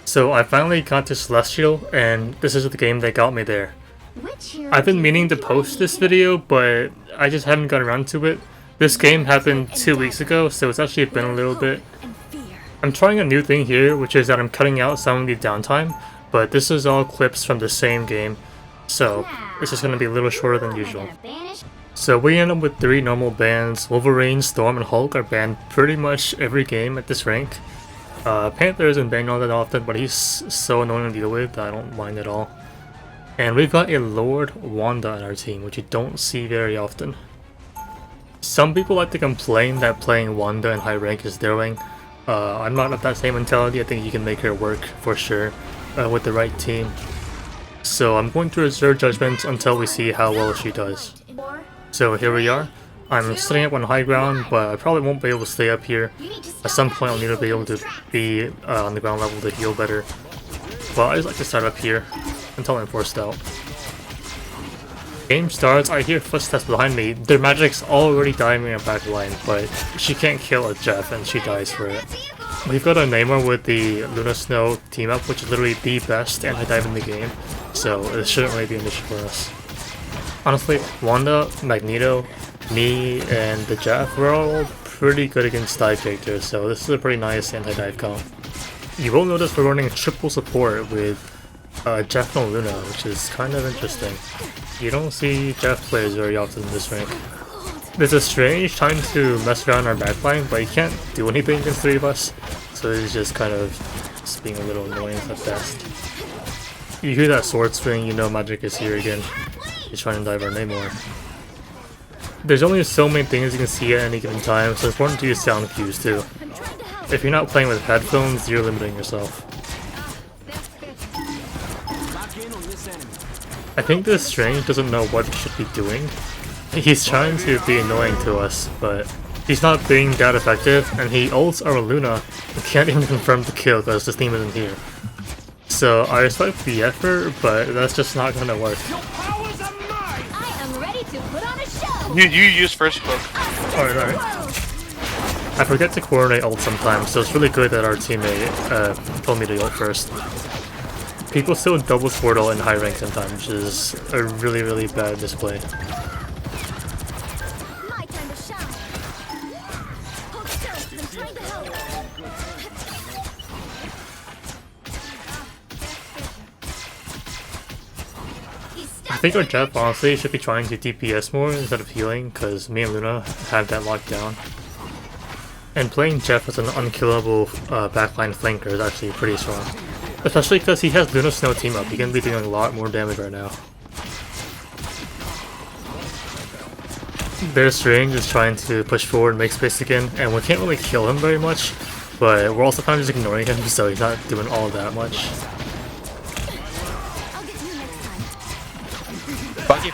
So I finally got to Celestial, and this is the game that got me there. I've been meaning to post this video, but I just haven't gotten around to it. This game happened 2 weeks ago, so it's actually been a little bit. I'm trying a new thing here, which is that I'm cutting out some of the downtime, but this is all clips from the same game, so it's just going to be a little shorter than usual. So we end up with 3 normal bans. Wolverine, Storm, and Hulk are banned pretty much every game at this rank. Panther isn't banned all that often, but he's so annoying to deal with that I don't mind at all. And we've got a Lord Wanda on our team, which you don't see very often. Some people like to complain that playing Wanda in high rank is throwing. I'm not of that same mentality. I think you can make her work for sure with the right team. So I'm going to reserve judgment until we see how well she does. So here we are. I'm sitting up on high ground, but I probably won't be able to stay up here. At some point I'll need to be able to be on the ground level to heal better. But I just like to start up here until I'm forced out. Game starts, I hear footsteps behind me. Their magic's already dying in our back line, but she can't kill a Jeff and she dies for it. We've got a Namor with the Luna Snow team up, which is literally the best anti-dive in the game, so it shouldn't really be an issue for us. Honestly, Wanda, Magneto, me, and the Jeff, we're all pretty good against dive characters, so this is a pretty nice anti-dive comp. You will notice we're running triple support with Jeff and Luna, which is kind of interesting. You don't see Jeff players very often in this rank. There's a strange time to mess around our backline, but he can't do anything against 3 of us, so he's just kind of just being a little annoying at best. You hear that sword swing, you know magic is here again. He's trying to dive our Namor. There's only so many things you can see at any given time, so it's important to use sound cues too. If you're not playing with headphones, you're limiting yourself. I think this Strange doesn't know what he should be doing. He's trying to be annoying to us, but he's not being that effective, and he ults our Luna and can't even confirm the kill because this team isn't here. So I respect the effort, but that's just not gonna work. You use first hook. Alright. I forget to coordinate ult sometimes, so it's really good that our teammate told me to ult first. People still double sword ult in high rank sometimes, which is a really bad display. I think our Jeff honestly should be trying to DPS more instead of healing, because me and Luna have that locked down. And playing Jeff as an unkillable backline flanker is actually pretty strong. Especially because he has Luna Snow team up, he can be doing a lot more damage right now. Their Strange is trying to push forward and make space again, and we can't really kill him very much, but we're also kind of just ignoring him, so he's not doing all that much. Bucky.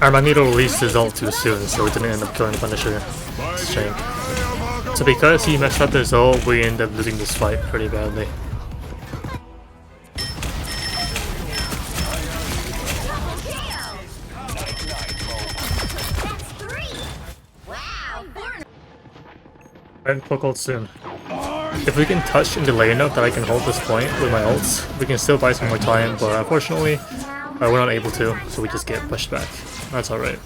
Our Magneto released his ult too soon, so we didn't end up killing the Punisher. It's a shame. So because he messed up his ult, we end up losing this fight pretty badly. Alright, Cloak ult soon. If we can touch and delay enough that I can hold this point with my ults, we can still buy some more time, but unfortunately, we're not able to, so we just get pushed back. That's alright.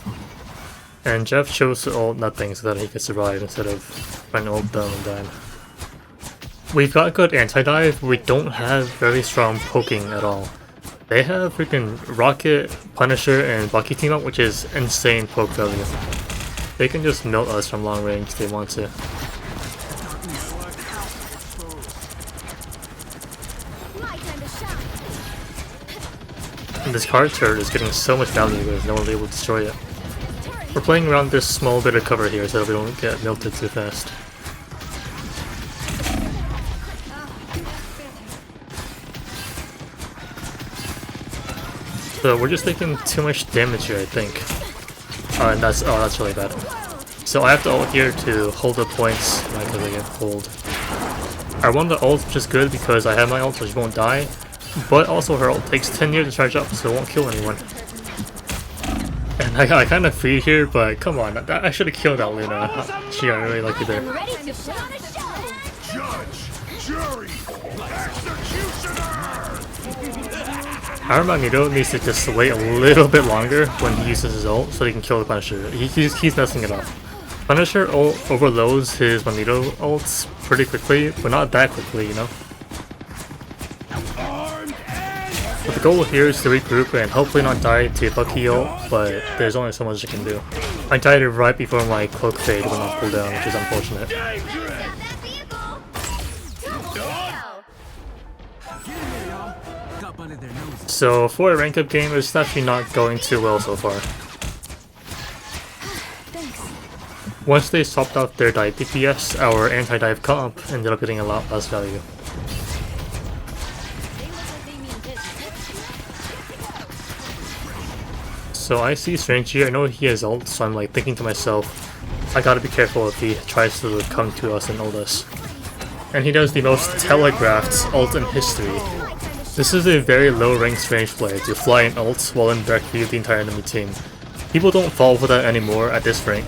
And Jeff chose to ult nothing so that he could survive instead of trying to ult them and dying. We've got good anti-dive, but we don't have very strong poking at all. They have freaking Rocket, Punisher, and Bucky team up, which is insane poke value. They can just melt us from long range if they want to. And this card turret is getting so much value because no one will be able to destroy it. We're playing around this small bit of cover here so that we don't get melted too fast. So we're just taking too much damage here, I think. And that's really bad. So I have to ult here to hold the points because I get pulled. I want the ult, which is good because I have my ult so she won't die. But also her ult takes 10 years to charge up, so it won't kill anyone. And I kind of feed here, but come on, I should have killed that Luna. She got really lucky there. Our Magneto needs to just wait a little bit longer when he uses his ult so he can kill the Punisher. He's messing it up. Punisher overloads his Magneto ults pretty quickly, but not that quickly, you know? But the goal here is to regroup and hopefully not die to Bucky ult, but there's only so much I can do. I died right before my cloak fade went on cooldown, which is unfortunate. So for a rank up game, it's actually not going too well so far. Once they swapped out their dive DPS, our anti-dive comp ended up getting a lot less value. So I see Strange here, I know he has ult, so I'm like thinking to myself, I gotta be careful if he tries to come to us and ult us. And he does the most telegraphed ult in history. This is a very low ranked Strange play to fly an ult while in direct view of the entire enemy team. People don't fall for that anymore at this rank,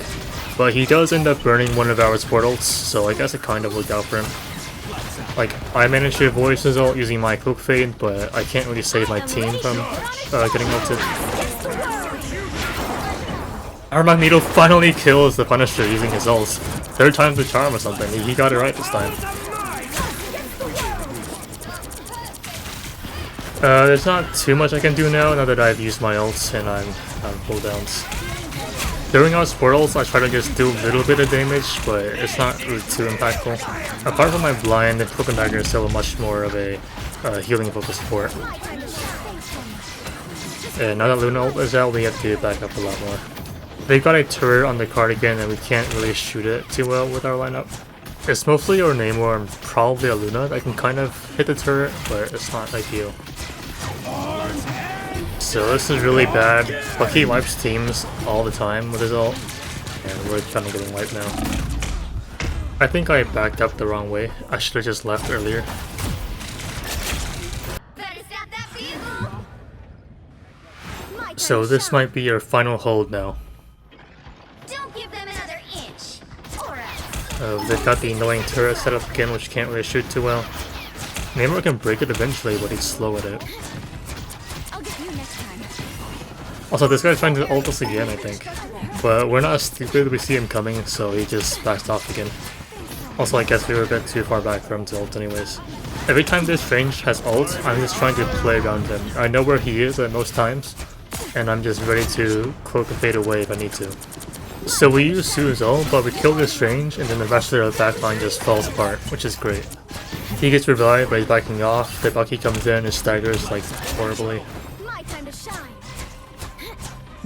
but he does end up burning one of our support ults, so I guess it kind of worked out for him. Like, I managed to avoid his ult using my cloak fade, but I can't really save my team from getting ulted. Our Magneto finally kills the Punisher using his ult. Third time's the charm or something, he got it right this time. There's not too much I can do now that I've used my ults and I'm on cooldowns. During our support ults, I try to just do a little bit of damage, but it's not really too impactful. Apart from my blind, the Cloak Dagger is still much more of a healing focused support. And now that Luna ult is out, we have to back up a lot more. They've got a turret on the cardigan and we can't really shoot it too well with our lineup. It's mostly our Namor and probably a Luna that can kind of hit the turret, but it's not ideal. So this is really bad. Bucky wipes teams all the time with his ult, and we're kind of getting wiped now. I think I backed up the wrong way. I should have just left earlier. So this might be your final hold now. They've got the annoying turret set up again, which can't really shoot too well. Namor can break it eventually, but he's slow at it. Also, this guy's trying to ult us again, I think. But we're not stupid, we see him coming, so he just backs off again. Also, I guess we were a bit too far back for him to ult anyways. Every time this Strange has ult, I'm just trying to play around him. I know where he is at most times, and I'm just ready to cloak and fade away if I need to. So we use Sue's ult, but we kill this Strange, and then the rest of the backline just falls apart, which is great. He gets revived, but he's backing off, the Bucky comes in and staggers like horribly.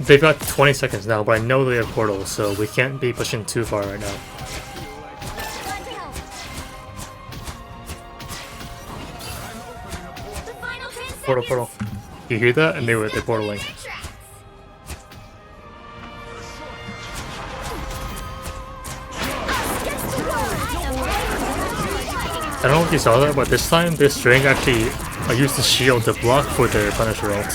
They've got 20 seconds now, but I know they have portals, so we can't be pushing too far right now. Portal, portal. You hear that? I knew it, they're portaling. I don't know if you saw that, but this time this string actually used the shield to block for their Punisher ult,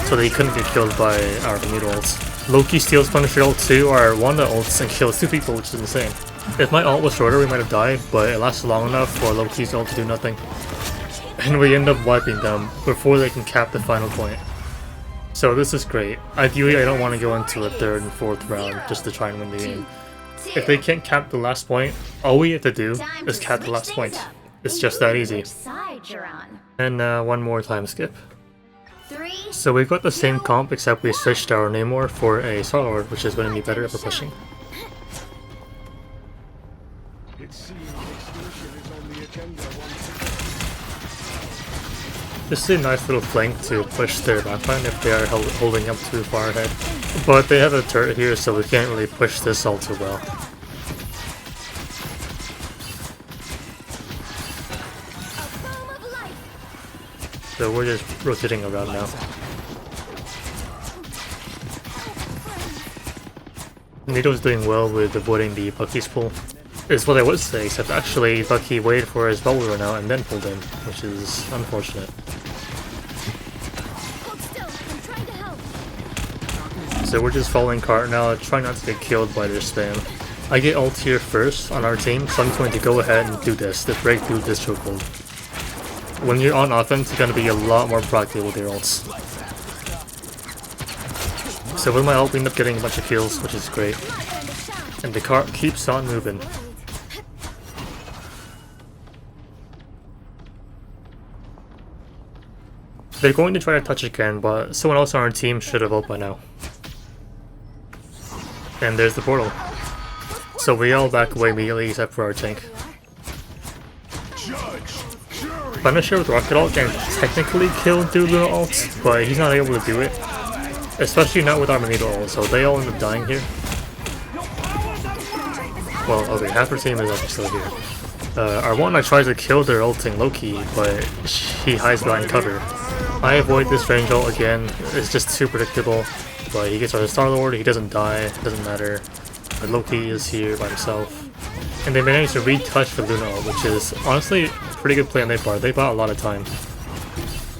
so they couldn't get killed by our Magneto ults. Loki steals Punisher ult too, our Wanda ults, and kills 2 people, which is insane. If my ult was shorter, we might have died, but it lasted long enough for Loki's ult to do nothing. And we end up wiping them before they can cap the final point. So this is great. Ideally, I don't want to go into a 3rd and 4th round just to try and win the game. If they can't cap the last point, all we have to do is cap the last point. It's just that easy. And one more time skip. So we've got the same comp except we switched our Namor for a Star-Lord, which is going to be better for pushing. This is a nice little flank to push their backline if they are holding up too far ahead. But they have a turret here, so we can't really push this all too well. So we're just rotating around now. Magneto's doing well with avoiding the Bucky's pull, is what I would say, except actually Bucky waited for his bubble run out and then pulled in, which is unfortunate. so we're just following cart now, trying not to get killed by their spam. I get ult here first on our team, so I'm going to go ahead and do this to break through this chokehold. When you're on offense, you're going to be a lot more proactive with your ults. So with my ult, we end up getting a bunch of kills, which is great. And the cart keeps on moving. They're going to try to touch again, but someone else on our team should have ult by now. And there's the portal. So we all back away immediately except for our tank. Punisher with Rocket Ult can technically kill Luna ult, but he's not able to do it. Especially not with our Magneto ult, so they all end up dying here. Well, okay, half our team is actually still here. Our one tries to kill their ulting Loki, but he hides behind cover. I avoid this range ult again, it's just too predictable. But he gets our Star-Lord, he doesn't die, it doesn't matter. But Loki is here by himself. And they managed to retouch the Luna ult, which is honestly a pretty good play on their part. They bought a lot of time.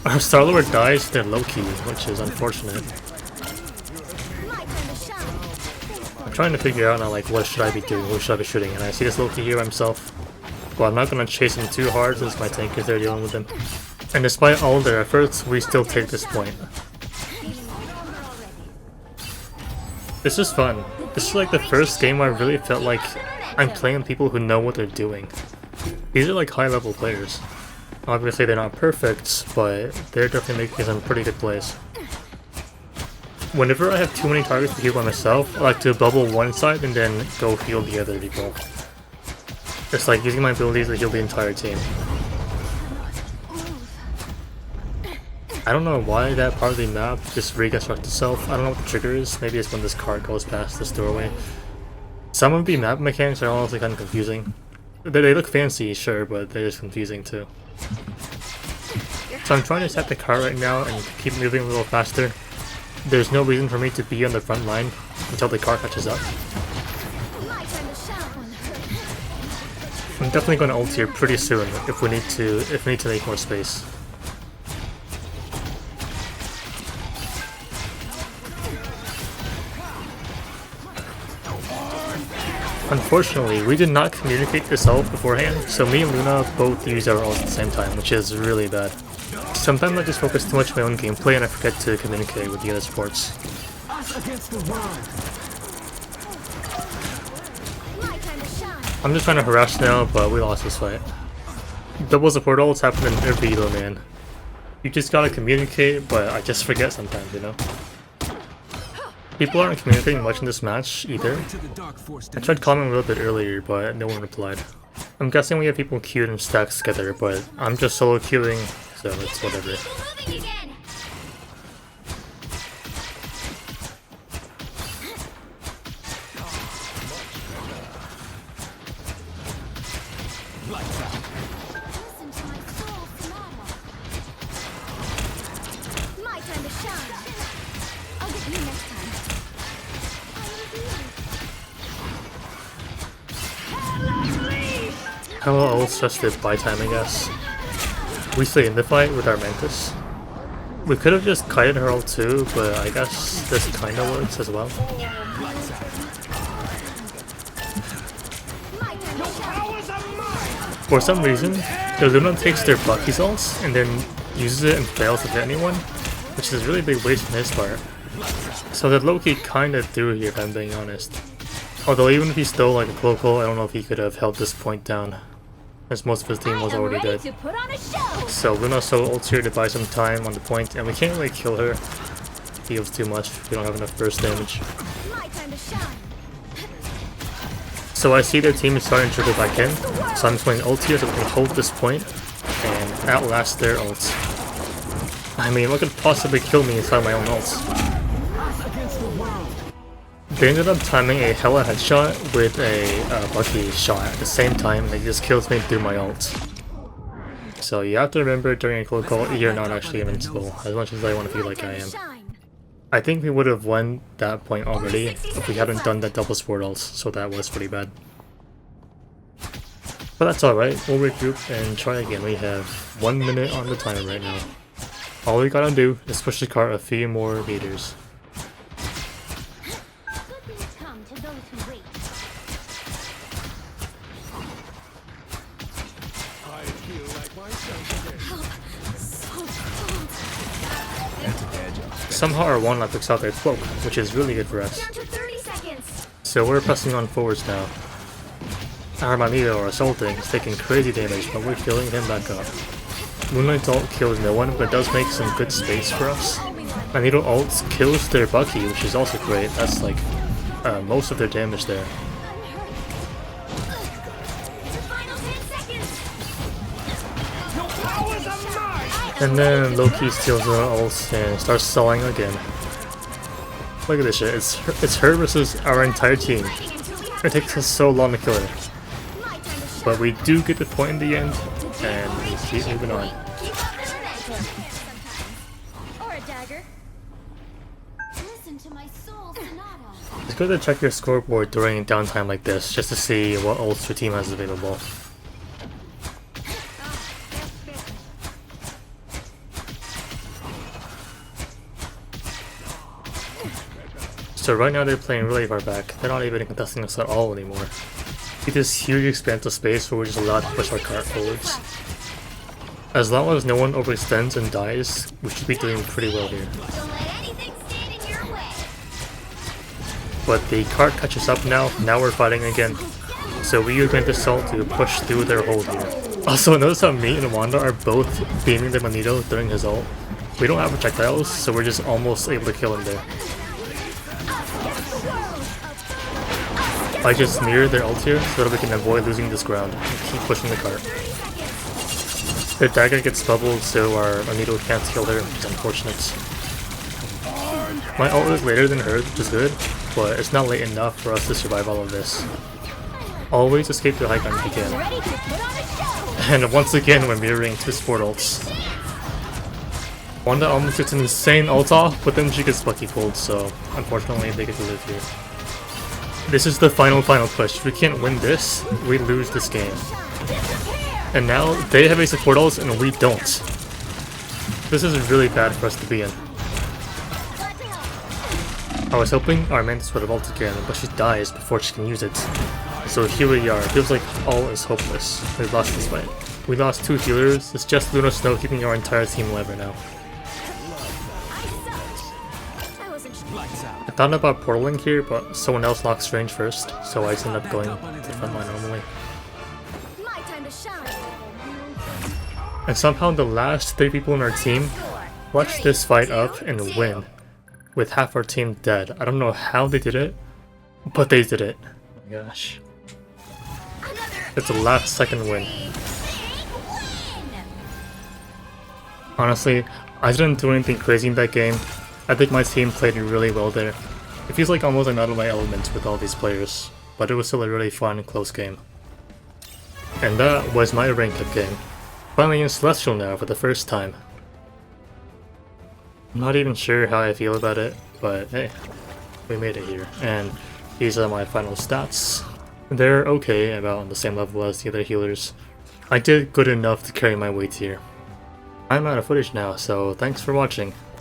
Our Star-Lord dies to Loki, which is unfortunate. I'm trying to figure out now, like, what should I be doing, who should I be shooting, and I see this Loki here by himself. Well, I'm not going to chase him too hard since my tank is there dealing with him. And despite all their efforts, we still take this point. This is fun. This is like the first game where I really felt like I'm playing people who know what they're doing. These are like high-level players. Obviously they're not perfect, but they're definitely making some pretty good plays. Whenever I have too many targets to heal by myself, I like to bubble one side and then go heal the other people. It's like using my abilities to heal the entire team. I don't know why that part of the map just reconstructs itself. I don't know what the trigger is. Maybe it's when this cart goes past this doorway. Some of the map mechanics are honestly kind of confusing. They look fancy, sure, but they're just confusing too. So I'm trying to set the cart right now and keep moving a little faster. There's no reason for me to be on the front line until the cart catches up. I'm definitely going to ult here pretty soon if we need to make more space. Unfortunately, we did not communicate this ult beforehand, so me and Luna both used our ults at the same time, which is really bad. Sometimes I just focus too much on my own gameplay and I forget to communicate with the other supports. I'm just trying to harass now, but we lost this fight. Double support ults happen in every elo, man. You just gotta communicate, but I just forget sometimes, you know? People aren't communicating much in this match either. I tried calling a little bit earlier, but no one replied. I'm guessing we have people queued in stacks together, but I'm just solo queuing, so it's whatever. Hello, ults just did buy time, I guess. We stay in the fight with our Mantis. We could have just kited her ult too, but I guess this kinda works as well. For some reason, the Luna takes their Bucky's ults and then uses it and fails to hit anyone, which is a really big waste on his part. So that Loki kinda threw here, if I'm being honest. Although even if he stole like a Cloak ult, I don't know if he could have held this point down, as most of his team was already dead. So Luna solo ults here to buy some time on the point, and we can't really kill her. He heals too much, we don't have enough burst damage. So I see their team is starting to trickle back in, so I'm just going ult here so we can hold this point and outlast their ults. I mean, what could possibly kill me inside my own ults? They ended up timing a Hella headshot with a Bucky shot at the same time, and it just kills me through my ult. So you have to remember during a Cloak ult, you're not actually invincible, as much as I want to feel like I am. I think we would have won that point already if we hadn't done that double support ults, so that was pretty bad. But that's alright, we'll regroup and try again. We have 1 minute on the timer right now. All we gotta do is push the cart a few more meters. somehow our one life picks out their cloak, which is really good for us. So we're pressing on forwards now. Our Magneto, or assaulting, is taking crazy damage, but we're healing him back up. Moonlight's ult kills no one, but does make some good space for us. Magneto ult kills their Bucky, which is also great. That's like most of their damage there. And then Loki steals the ult and starts selling again. Look at this shit, it's her versus our entire team. It takes us so long to kill her. But we do get the point in the end, and we keep moving on. It's good to check your scoreboard during a downtime like this, just to see what ults your team has available. So right now they're playing really far back. They're not even contesting us at all anymore. See this huge expanse of space where we're just allowed to push our cart forwards. As long as no one overextends and dies, we should be doing pretty well here. But the cart catches up now we're fighting again. So we use Mantis Assault to push through their hold here. Also notice how me and Wanda are both beaming the Magneto during his ult. We don't have projectiles, so we're just almost able to kill him there. I just mirror their ult here so that we can avoid losing this ground and keep pushing the cart. Their dagger gets bubbled so our Magneto can't kill her, which is unfortunate. My ult is later than hers, which is good, but it's not late enough for us to survive all of this. Always escape the high ground if you can. And once again we're mirroring two support ults. Wanda almost gets an insane ult off, but then she gets Bucky pulled, so unfortunately they get to live here. This is the final push. If we can't win this, we lose this game. And now they have a support ult and we don't. This is really bad for us to be in. I was hoping our Mantis would have ult again, but she dies before she can use it. So here we are. It feels like all is hopeless. We lost this fight. We lost two healers. It's just Luna Snow keeping our entire team alive right now. I thought about portaling here, but someone else locked range first, so I just ended up going to the front line normally. And somehow the last 3 people in our team clutched this fight up and win, with half our team dead. I don't know how they did it, but they did it. Oh my gosh. It's a last second win. Honestly, I didn't do anything crazy in that game. I think my team played really well there. It feels like almost I'm out of my element with all these players, but it was still a really fun and close game. And that was my rank up game. Finally in Celestial now for the first time. I'm not even sure how I feel about it, but hey, we made it here. And these are my final stats. They're okay, about on the same level as the other healers. I did good enough to carry my weight here. I'm out of footage now, so thanks for watching.